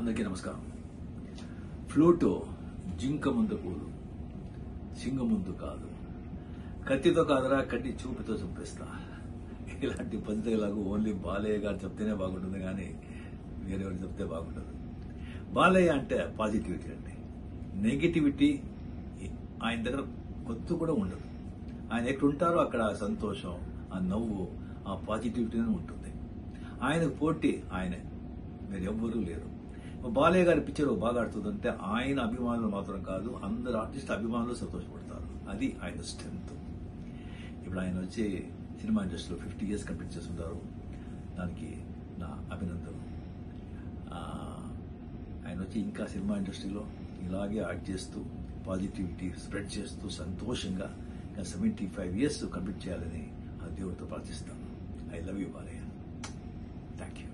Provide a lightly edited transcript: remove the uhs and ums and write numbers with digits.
అందరికీ నమస్కారం. ఫ్లూటో జింక ముందు పూలు, సింగ ముందు కాదు, కత్తితో కాదురా కట్టి చూపుతో చంపేస్తా. ఇలాంటి పద్ధతిలాగా ఓన్లీ బాలయ్య గారు చెప్తేనే బాగుంటుంది, కానీ వేరెవరు చెప్తే బాగుండదు. బాలయ్య అంటే పాజిటివిటీ అండి. నెగిటివిటీ ఆయన దగ్గర కొత్తు కూడా ఉండదు. ఆయన ఎక్కడుంటారో అక్కడ ఆ సంతోషం, ఆ నవ్వు, ఆ పాజిటివిటీనే ఉంటుంది. ఆయనకు పోటీ ఆయనే, వేరెవ్వరూ లేరు. బాలయ్య గారి పిక్చర్ బాగా ఆడుతుందంటే ఆయన అభిమానులు మాత్రం కాదు, అందరు ఆర్టిస్ట్ అభిమానులు సంతోషపడతారు. అది ఆయన స్ట్రెంత్. ఇప్పుడు ఆయన వచ్చి సినిమా ఇండస్ట్రీలో 50 years కంప్లీట్ చేస్తుంటారు. దానికి నా అభినందనలు. ఆయన వచ్చి ఇంకా సినిమా ఇండస్ట్రీలో ఇలాగే యాక్ట్ చేస్తూ పాజిటివిటీ స్ప్రెడ్ చేస్తూ సంతోషంగా 75 years కంప్లీట్ చేయాలని ఆ దేవుడితో ప్రార్థిస్తాను. I love you Balayya. Thank you.